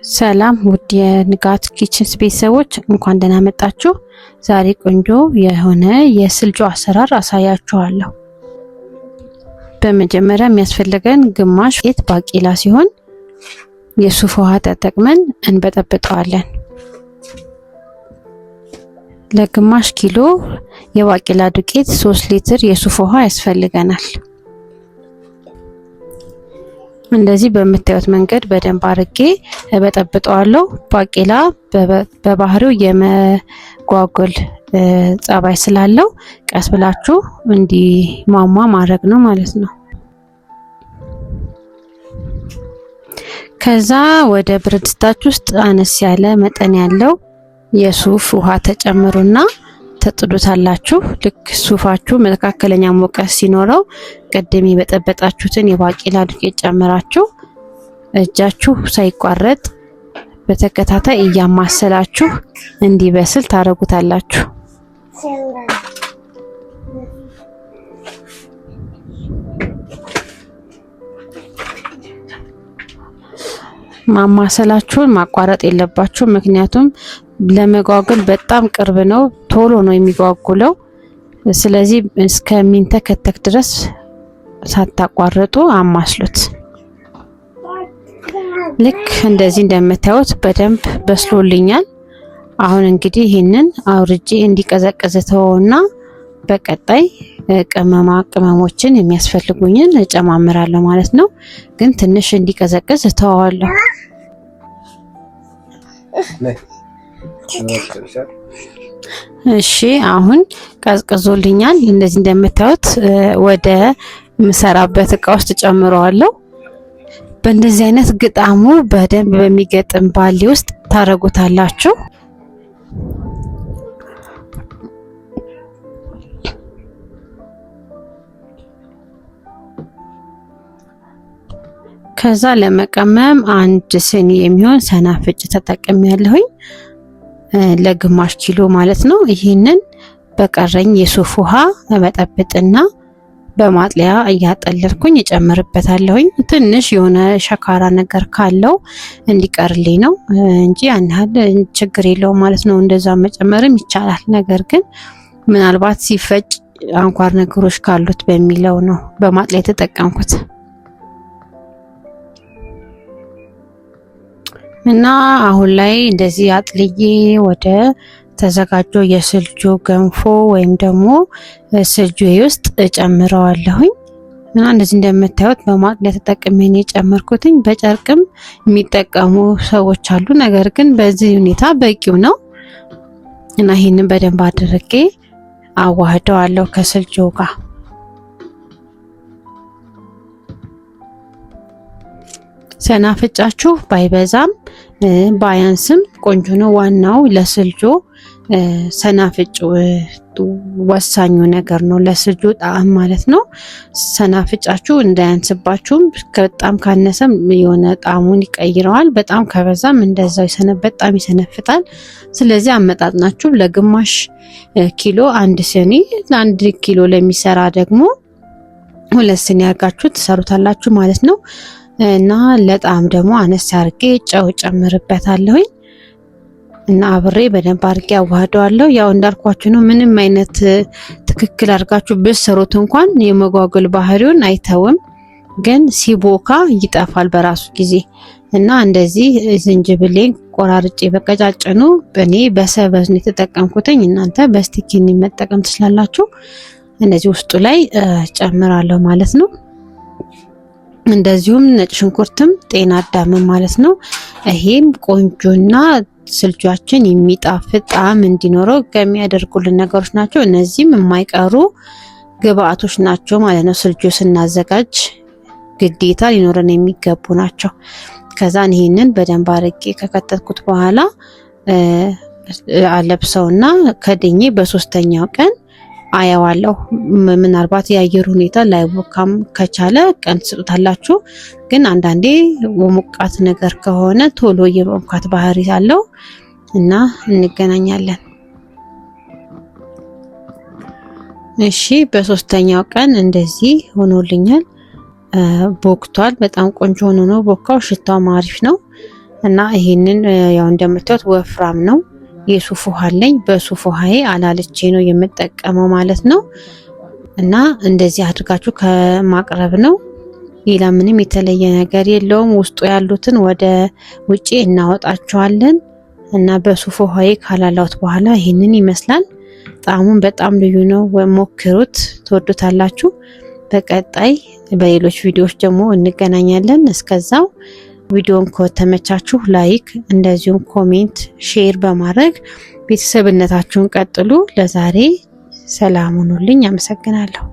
ሰላም ውድ የንጋት ኪችንስ ቤተሰቦች እንኳን ደህና መጣችሁ። ዛሬ ቆንጆ የሆነ የስልጆ አሰራር አሳያችኋለሁ። በመጀመሪያ የሚያስፈልገን ግማሽ ዱቄት ባቄላ ሲሆን የሱፍ ውሃ ተጠቅመን እንበጠብጠዋለን። ለግማሽ ኪሎ የባቄላ ዱቄት 3 ሊትር የሱፍ ውሃ ያስፈልገናል። እንደዚህ በምታዩት መንገድ በደንብ አርጌ በጠብጠዋለሁ። ባቄላ በባህሪው የመጓጎል ጸባይ ስላለው ቀስ ብላችሁ እንዲሟሟ ማድረግ ነው ማለት ነው። ከዛ ወደ ብረት ድስታችሁ ውስጥ አነስ ያለ መጠን ያለው የሱፍ ውሃ ተጨምሩና ተጥዱታላችሁ። ልክ ሱፋችሁ መካከለኛ ሙቀት ሲኖረው ቀደም የበጠበጣችሁትን የባቄላ ዱቄት ጨምራችሁ እጃችሁ ሳይቋረጥ በተከታታይ እያማሰላችሁ እንዲበስል ታረጉታላችሁ። ማማሰላችሁን ማቋረጥ የለባችሁ፣ ምክንያቱም ለመጓጎል በጣም ቅርብ ነው፣ ቶሎ ነው የሚጓጉለው። ስለዚህ እስከሚንተከተክ ድረስ ሳታቋርጡ አማስሉት። ልክ እንደዚህ እንደምታዩት በደንብ በስሎልኛል። አሁን እንግዲህ ይህንን አውርጄ እንዲቀዘቅዝ ተወውና በቀጣይ ቅመሞችን የሚያስፈልጉኝን እጨማምራለሁ ማለት ነው። ግን ትንሽ እንዲቀዘቅዝ ተወዋለሁ። እሺ አሁን ቀዝቅዞልኛል። እንደዚህ እንደምታዩት ወደ ምሰራበት እቃ ውስጥ ጨምረዋለሁ። በእንደዚህ አይነት ግጣሙ በደንብ በሚገጥም ባሊ ውስጥ ታረጉታላችሁ። ከዛ ለመቀመም 1 ስኒ የሚሆን ሰናፍጭ ተጠቅሜያለሁኝ ለግማሽ ኪሎ ማለት ነው። ይሄንን በቀረኝ የሱፍ ውሃ መጠብጥና በማጥለያ እያጠለልኩኝ እጨምርበታለሁኝ። ትንሽ የሆነ ሸካራ ነገር ካለው እንዲቀርልኝ ነው እንጂ ያን ያህል ችግር የለውም ማለት ነው። እንደዛ መጨመርም ይቻላል። ነገር ግን ምናልባት ሲፈጭ አንኳር ነገሮች ካሉት በሚለው ነው በማጥለያ የተጠቀምኩት። እና አሁን ላይ እንደዚህ አጥልዬ ወደ ተዘጋጀው የስልጆ ገንፎ ወይም ደግሞ ስልጆ ውስጥ እጨምረዋለሁኝ። እና እንደዚህ እንደምታዩት በማጥለያ ተጠቅሜ ነው የጨመርኩትኝ። በጨርቅም የሚጠቀሙ ሰዎች አሉ፣ ነገር ግን በዚህ ሁኔታ በቂው ነው። እና ይሄንን በደንብ አድርጌ አዋህደዋለሁ ከስልጆ ጋር። ሰናፍጫችሁ ባይበዛም ባያንስም ቆንጆ ነው። ዋናው ለስልጆ ሰናፍጭ ወሳኙ ነገር ነው፣ ለስልጆ ጣዕም ማለት ነው። ሰናፍጫችሁ እንዳያንስባችሁም፣ በጣም ካነሰም የሆነ ጣዕሙን ይቀይረዋል። በጣም ከበዛም እንደዛው በጣም ይሰነፍጣል። ስለዚህ አመጣጥናችሁ ለግማሽ ኪሎ 1 ስኒ፣ ለ1 ኪሎ ለሚሰራ ደግሞ 2 ስኒ አድርጋችሁ ትሰሩታላችሁ ማለት ነው። እና ለጣም ደግሞ አነስ አርጌ ጨው ጨምርበታለሁኝ እና አብሬ በደንብ አርጌ አዋህደዋለሁ። ያው እንዳልኳችሁ ነው፣ ምንም አይነት ትክክል አርጋችሁ ብትሰሩት እንኳን የመጓጎል ባህሪውን አይተውም፣ ግን ሲቦካ ይጠፋል በራሱ ጊዜ። እና እንደዚህ ዝንጅብሌን ቆራርጬ በቀጫጭኑ እኔ በሰበዝ ነው የተጠቀምኩትኝ፣ እናንተ በስቲኪኒ መጠቀም ትችላላችሁ። እንደዚህ ውስጡ ላይ ጨምራለሁ ማለት ነው። እንደዚሁም ነጭ ሽንኩርትም ጤና አዳም ማለት ነው። ይሄም ቆንጆና ስልጆአችን የሚጣፍጥ ጣዕም እንዲኖረው ከሚያደርጉልን ነገሮች ናቸው። እነዚህም የማይቀሩ ግብአቶች ናቸው ማለት ነው። ስልጆ ስናዘጋጅ ግዴታ ሊኖረን የሚገቡ ናቸው። ከዛን ይሄንን በደንብ አርጌ ከከተትኩት በኋላ አለብሰውና ከድኜ በሶስተኛው ቀን አያዋለሁ። ምናልባት የአየር ሁኔታ ላይቦካም ከቻለ ቀን ትሰጡታላችሁ። ግን አንዳንዴ ሙቀት ነገር ከሆነ ቶሎ የመብካት ባህሪ አለው እና እንገናኛለን። እሺ በሶስተኛው ቀን እንደዚህ ሆኖልኛል። ቦክቷል። በጣም ቆንጆ ሆኖ ነው ቦካው። ሽታው አሪፍ ነው። እና ይሄንን ያው እንደምታዩት ወፍራም ነው። የሱፍ ውሃ አለኝ። በሱፍ ውሃዬ አላልቼ ነው የምጠቀመው ማለት ነው። እና እንደዚህ አድርጋችሁ ከማቅረብ ነው። ሌላ ምንም የተለየ ነገር የለውም። ውስጡ ያሉትን ወደ ውጪ እናወጣቸዋለን እና በሱፍ ውሃዬ ካላላውት በኋላ ይሄንን ይመስላል። ጣዕሙን በጣም ልዩ ነው። ሞክሩት፣ ትወዱታላችሁ። በቀጣይ በሌሎች ቪዲዮዎች ደግሞ እንገናኛለን። እስከዛው ቪዲዮን ከተመቻችሁ ላይክ፣ እንደዚሁም ኮሜንት፣ ሼር በማድረግ ቤተሰብነታችሁን ቀጥሉ። ለዛሬ ሰላም ሁኑልኝ። አመሰግናለሁ።